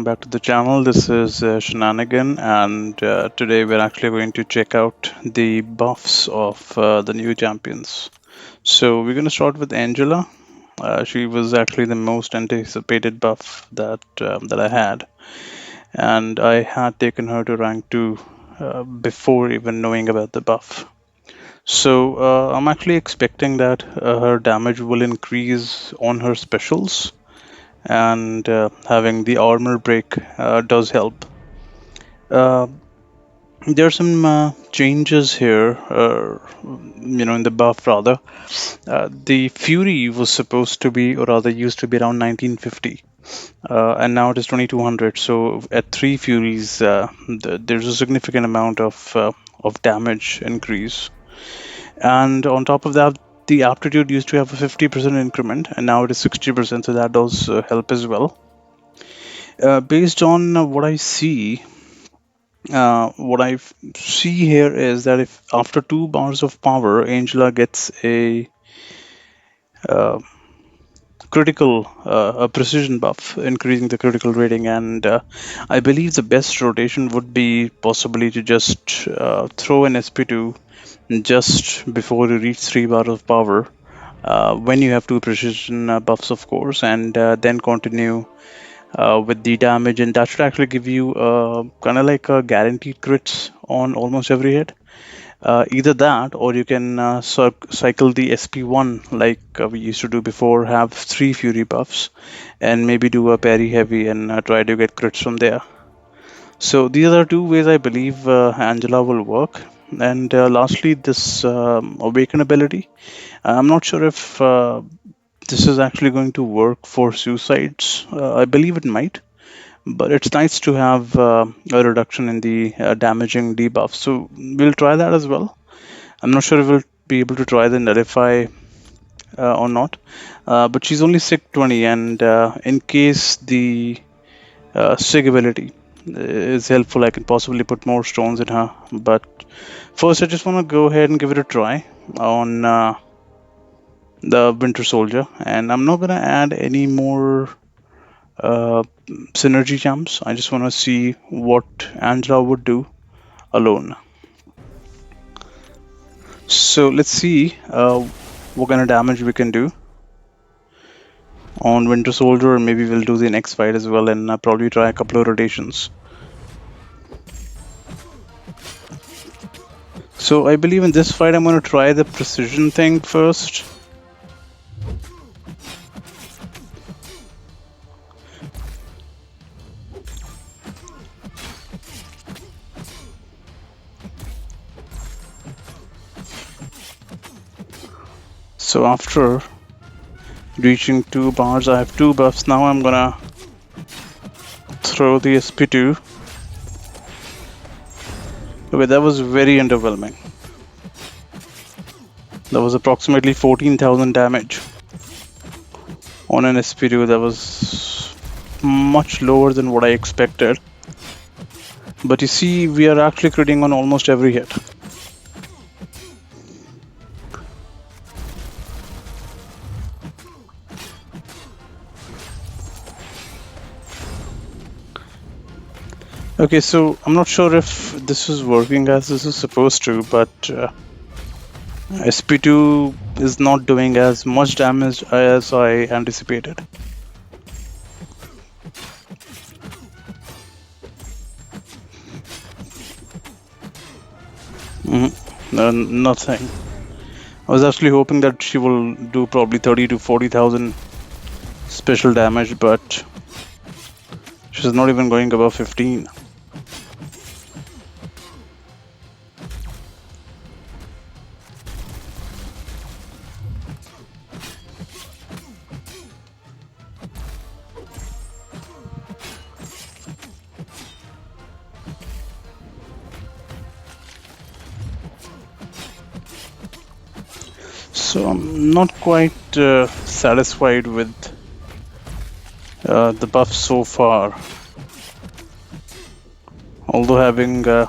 back to the channel. This is Shenanigan, and today we're actually going to check out the buffs of the new champions. So we're going to start with Angela. She was actually the most anticipated buff that I had, and I had taken her to rank 2 before even knowing about the buff. So I'm actually expecting that her damage will increase on her specials, and having the armor break does help. Uh, there are some changes here, in the buff rather. The Fury was supposed to be, or rather used to be around 1950, and now it is 2200. So at 3 Furies, there's a significant amount of damage increase. And on top of that, the aptitude used to have a 50% increment, and now it is 60%, so that does help as well. Based on what I see here is that if after 2 bars of power, Angela gets uh, a precision buff, increasing the critical rating, and I believe the best rotation would be possibly to just throw an SP2 just before you reach 3 bars of power. When you have 2 precision buffs, of course, and then continue with the damage, and that should actually give you kind of like a guaranteed crits on almost every hit. Either that, or you can cycle the SP1 like we used to do before, have 3 Fury buffs, and maybe do a parry heavy and try to get crits from there. So these are 2 ways I believe Angela will work. And lastly, this Awaken ability. I'm not sure if this is actually going to work for suicides. I believe it might, but it's nice to have a reduction in the damaging debuff. So we'll try that as well. I'm not sure if we'll be able to try the nullify or not, but she's only SIG 20, and in case the SIG ability is helpful, I can possibly put more stones in her. But first, I just want to go ahead and give it a try on the Winter Soldier, and I'm not going to add any more synergy jumps. I just want to see what Angela would do alone. So let's see what kind of damage we can do on Winter Soldier, or maybe we'll do the next fight as well, and probably try a couple of rotations. So I believe in this fight I'm going to try the precision thing first. So after reaching 2 bars, I have 2 buffs. Now I'm gonna throw the SP2. Okay, that was very underwhelming. That was approximately 14,000 damage on an SP2. That was much lower than what I expected. But you see, we are actually critting on almost every hit. Okay, so I'm not sure if this is working as this is supposed to, but SP2 is not doing as much damage as I anticipated. Nothing. I was actually hoping that she will do probably 30 to 40,000 special damage, but she's not even going above 15. So I'm not quite satisfied with the buff so far. Although having a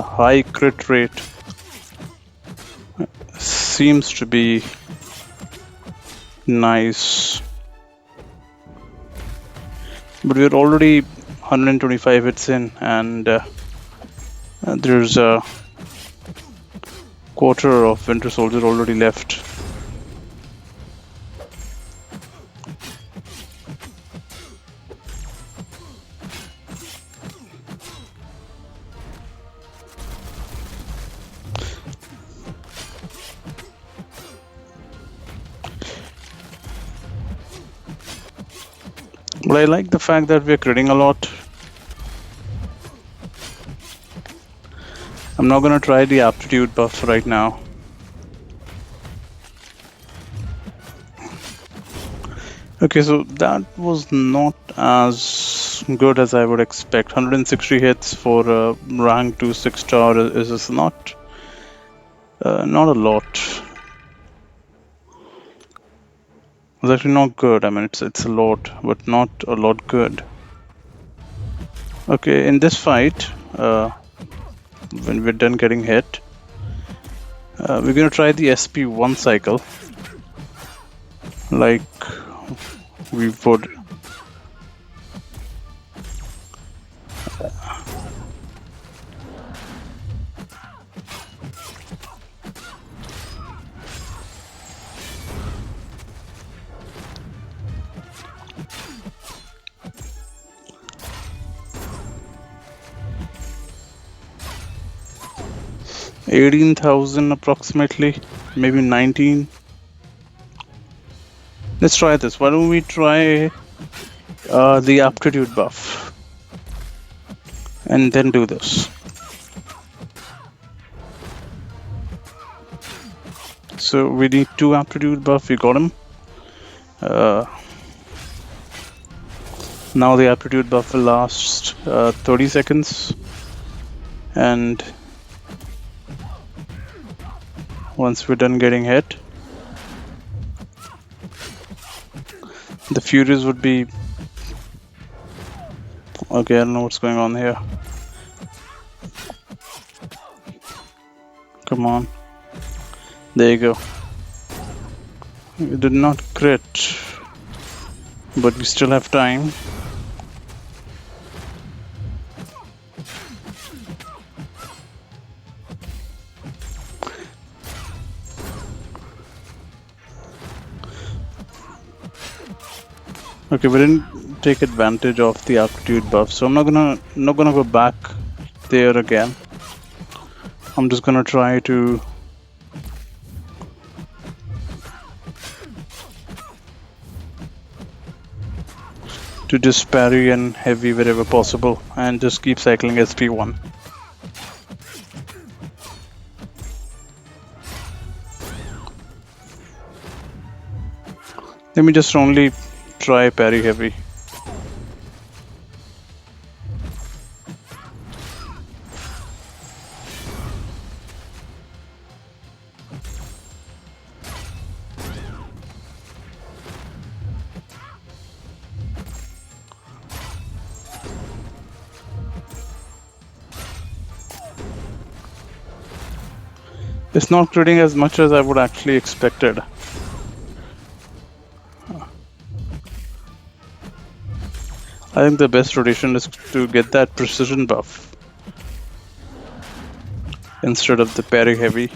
high crit rate seems to be nice, but we're already 125 hits in, and there's a quarter of Winter Soldier already left. But I like the fact that we're critting a lot. I'm not gonna try the aptitude buff right now. Okay, so that was not as good as I would expect. 160 hits for a rank 2 6-star is not a lot. It's actually not good. I mean, it's a lot, but not a lot good. Okay, in this fight, when we're done getting hit, we're gonna try the SP1 cycle, like we would. $18,000 approximately, maybe 19. Let's try this. Why don't we try the aptitude buff and then do this? So we need 2 aptitude buff. We got him. Now the aptitude buff will last 30 seconds, and once we're done getting hit, the Furies would be... Okay, I don't know what's going on here. Come on. There you go. We did not crit, but we still have time. Okay, we didn't take advantage of the aptitude buff, so I'm not gonna go back there again. I'm just gonna try to just parry and heavy wherever possible, and just keep cycling SP1. Let me just only try parry heavy. It's not critting as much as I would actually expected. I think the best rotation is to get that precision buff instead of the parry heavy.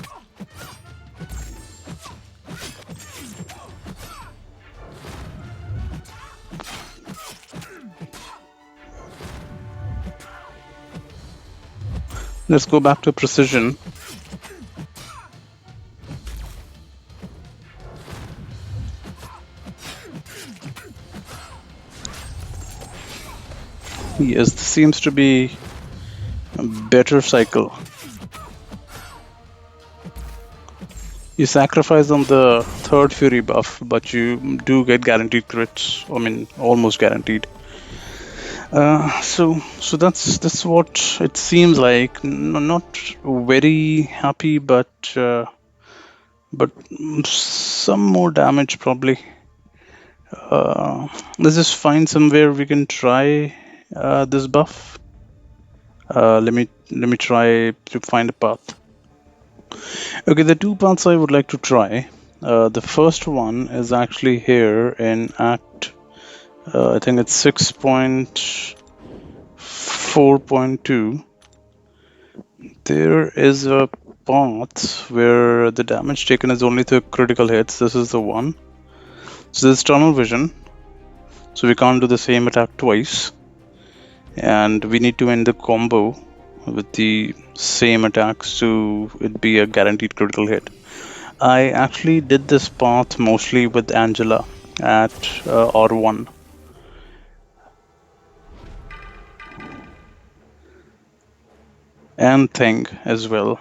Let's go back to precision. Yes, this seems to be a better cycle. You sacrifice on the third Fury buff, but you do get guaranteed crits. I mean, almost guaranteed. So that's what it seems like. Not very happy, but some more damage probably. Let's just find somewhere we can try this buff. Let me try to find a path. Okay, the 2 paths I would like to try. The first one is actually here in Act. I think it's 6.1 4.2, there is a path where the damage taken is only through critical hits. This is the one. So this is tunnel vision. So we can't do the same attack twice. And we need to end the combo with the same attacks to it be a guaranteed critical hit. I actually did this path mostly with Angela at R1. And Thing as well.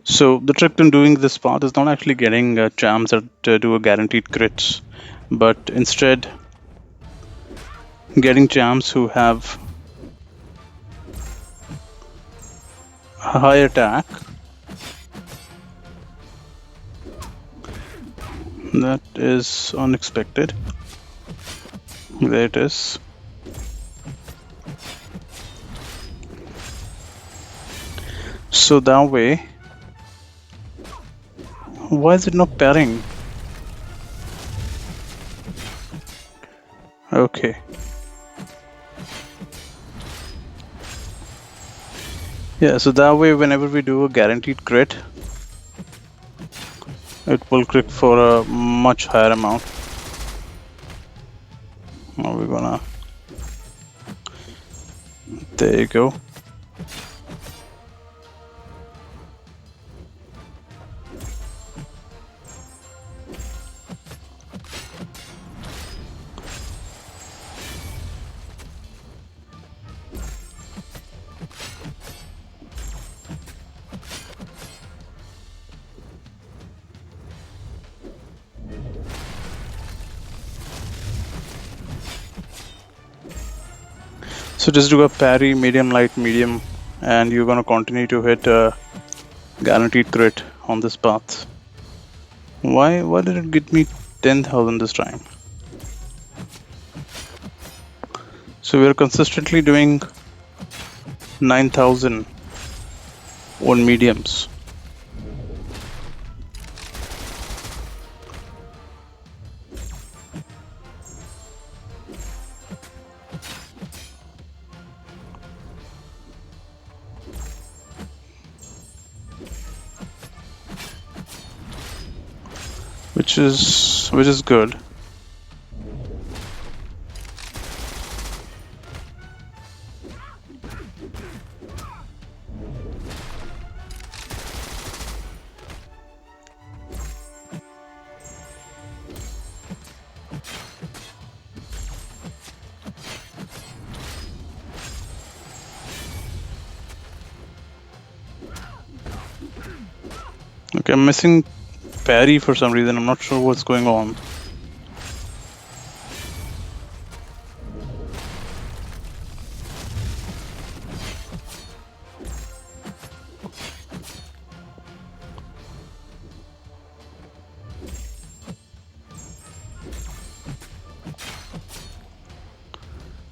So the trick in doing this path is not actually getting charms that do a guaranteed crits, but instead getting charms who have a high attack. That is unexpected. There it is. So that way, why is it not parrying? Okay. Yeah, so that way whenever we do a guaranteed crit, it will crit for a much higher amount. Now we're gonna... There you go. So just do a parry, medium, light, medium, and you're gonna continue to hit a guaranteed crit on this path. Why did it get me 10,000 this time? So we're consistently doing 9,000 on mediums. Which is good. Okay, I'm missing parry for some reason. I'm not sure what's going on.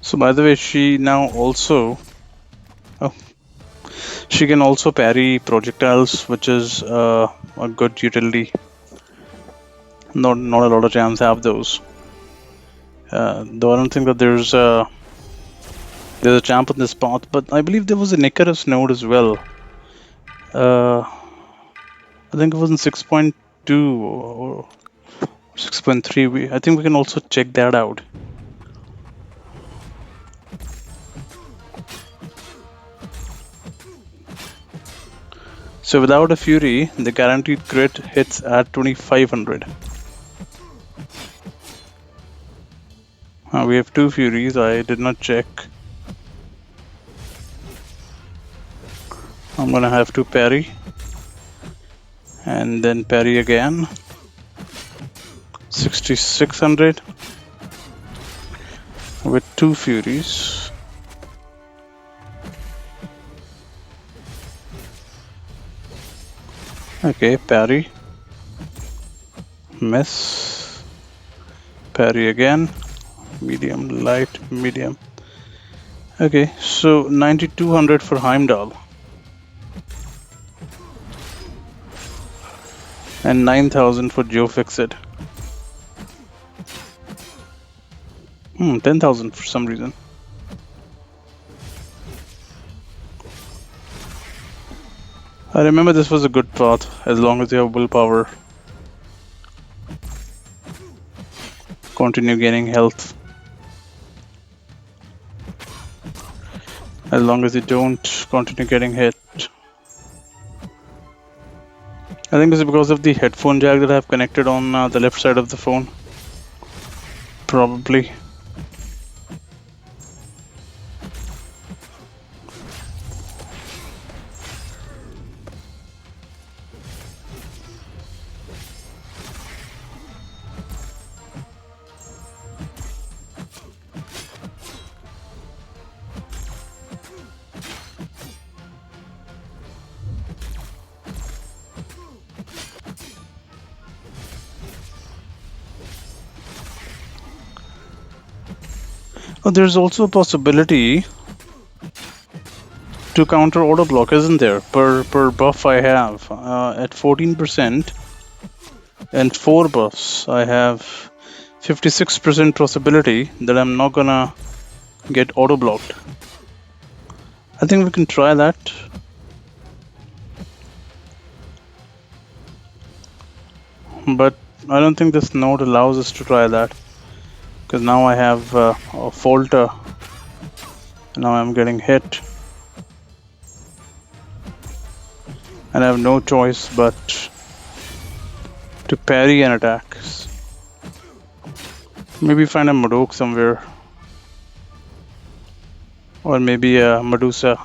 So by the way, she now also... Oh. She can also parry projectiles, which is a good utility. Not a lot of jams have those. Though I don't think that there's a champ on this path, but I believe there was an Icarus node as well. I think it was in 6.2 or 6.3. I think we can also check that out. So without a Fury, the guaranteed crit hits at 2500. We have 2 Furies. I did not check. I'm gonna have to parry. And then parry again. 6600. With 2 Furies. Okay, parry. Miss. Parry again. Medium, light, medium. Okay, so 9200 for Heimdall. And 9000 for Joe Fixit. 10,000 for some reason. I remember this was a good path as long as you have willpower. Continue gaining health. As long as you don't continue getting hit. I think this is because of the headphone jack that I have connected on the left side of the phone. Probably. Oh, there's also a possibility to counter auto block, isn't there? Per buff I have at 14% and 4 buffs, I have 56% possibility that I'm not gonna get auto blocked. I think we can try that. But I don't think this node allows us to try that. Because now I have a falter. Now I'm getting hit. And I have no choice but to parry an attack. Maybe find a Modok somewhere. Or maybe a Medusa.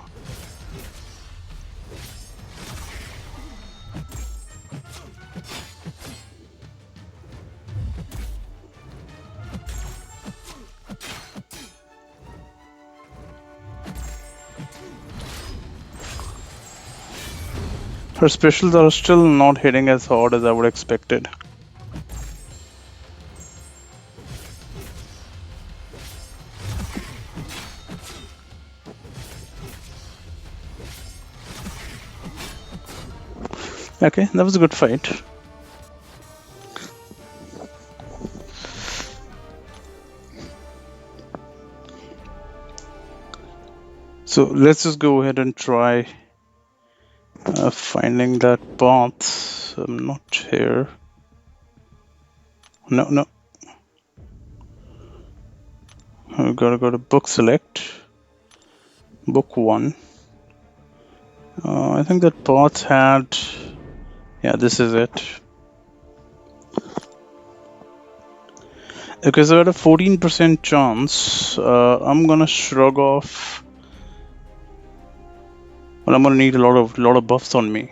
Her specials are still not hitting as hard as I would expected. Okay, that was a good fight. So let's just go ahead and try finding that path. I'm not here. No. We gotta go to book select. Book 1. I think that path had... Yeah, this is it. Okay, so at a 14% chance, I'm gonna shrug off. Well, I'm gonna need a lot of buffs on me.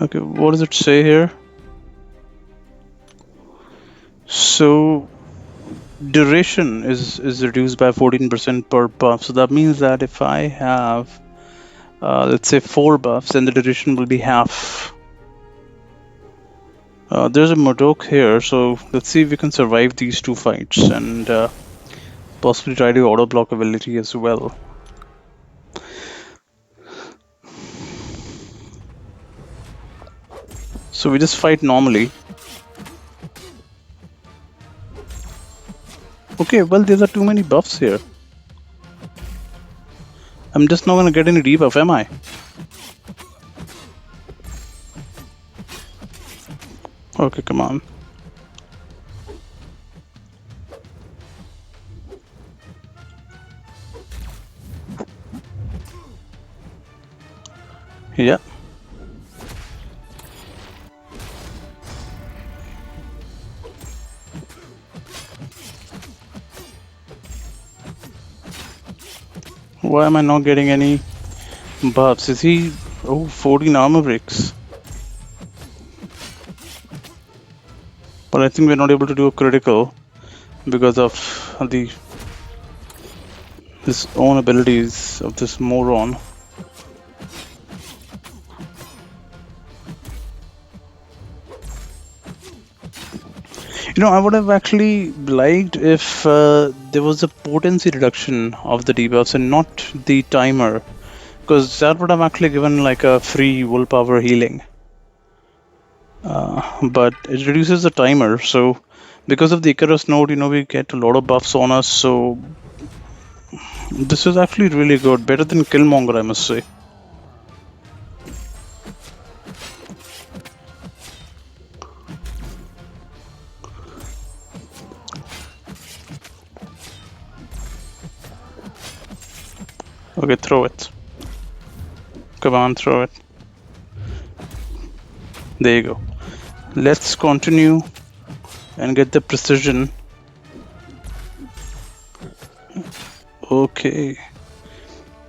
Okay, what does it say here? So duration is reduced by 14% per buff. So that means that if I have, let's say 4 buffs, then the duration will be half. There's a Modok here, so let's see if we can survive these 2 fights and possibly try the auto block ability as well. So we just fight normally. Okay, well, there are too many buffs here. I'm just not gonna get any debuff, am I? Okay, come on. Yeah. Why am I not getting any buffs? Is he... Oh, 14 armor breaks. But I think we're not able to do a critical because of his own abilities of this moron. You know, I would have actually liked if there was a potency reduction of the debuffs and not the timer, because that would have actually given like a free willpower healing. But it reduces the timer, so because of the Icarus node, you know, we get a lot of buffs on us, so this is actually really good, better than Killmonger, I must say. Okay, throw it. Come on, throw it. There you go. Let's continue and get the precision. Okay.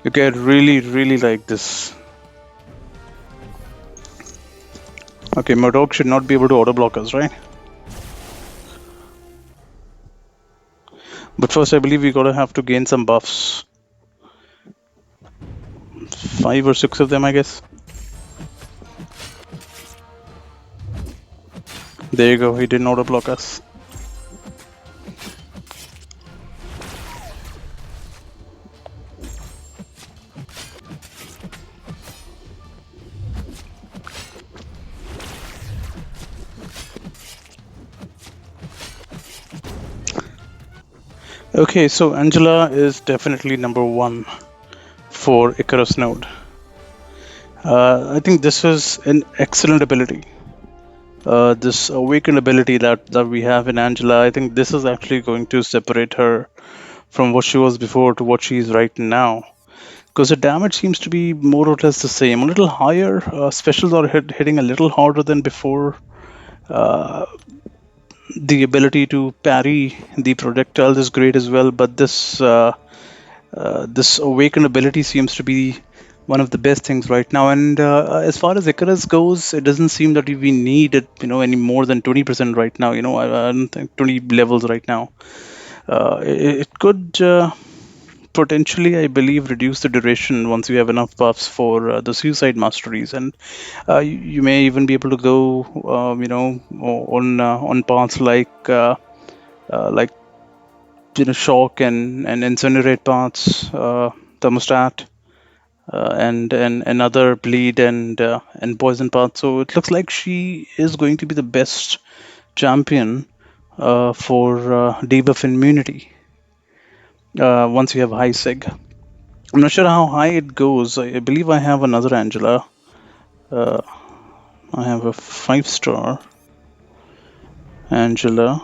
Okay, I really like this. Okay, Murdoch should not be able to auto-block us, right? But first, I believe we gotta have to gain some buffs. 5 or 6 of them, I guess. There you go, he didn't auto-block us. Okay, so Angela is definitely number 1 for Icarus node. I think this is an excellent ability. This awakened ability that we have in Angela, I think this is actually going to separate her from what she was before to what she is right now. Because the damage seems to be more or less the same, a little higher. Specials are hitting a little harder than before. The ability to parry the projectiles is great as well, but this awakened ability seems to be one of the best things right now. And as far as Icarus goes, it doesn't seem that we need it, any more than 20% right now. I don't think 20 levels right now. It could potentially, I believe, reduce the duration once you have enough buffs for the suicide masteries, and you may even be able to go, on paths like shock and incinerate paths, thermostat, and other bleed and poison paths. So it looks like she is going to be the best champion for debuff immunity once you have high sig. I'm not sure how high it goes. I believe I have another Angela. I have a 5-star Angela.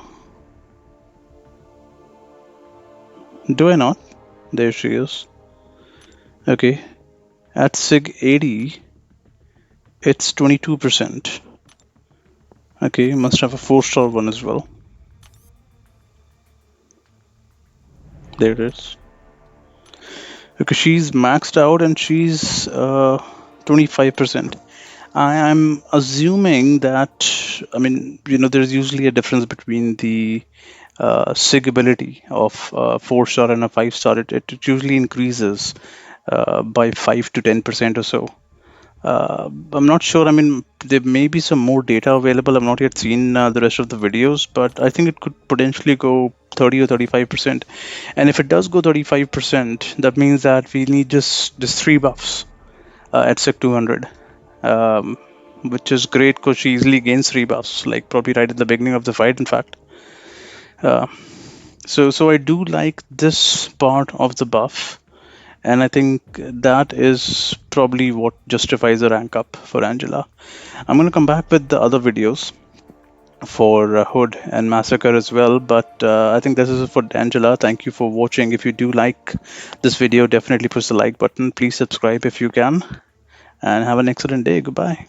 Do I not? There she is. Okay. At sig 80, it's 22%. Okay, must have a 4-star one as well. There it is. Okay, she's maxed out and she's 25%. I'm assuming that, there's usually a difference between the sig ability of 4-star and a 5-star. It usually increases by 5 to 10% or so. I'm not sure. There may be some more data available. I've not yet seen the rest of the videos, but I think it could potentially go 30 or 35%. And if it does go 35%, that means that we need just 3 buffs at SIG 200, which is great because she easily gains 3 buffs, like probably right at the beginning of the fight, in fact. So I do like this part of the buff. And I think that is probably what justifies a rank up for Angela. I'm going to come back with the other videos for Hood and Massacre as well. But I think this is it for Angela. Thank you for watching. If you do like this video, definitely push the like button. Please subscribe if you can. And have an excellent day. Goodbye.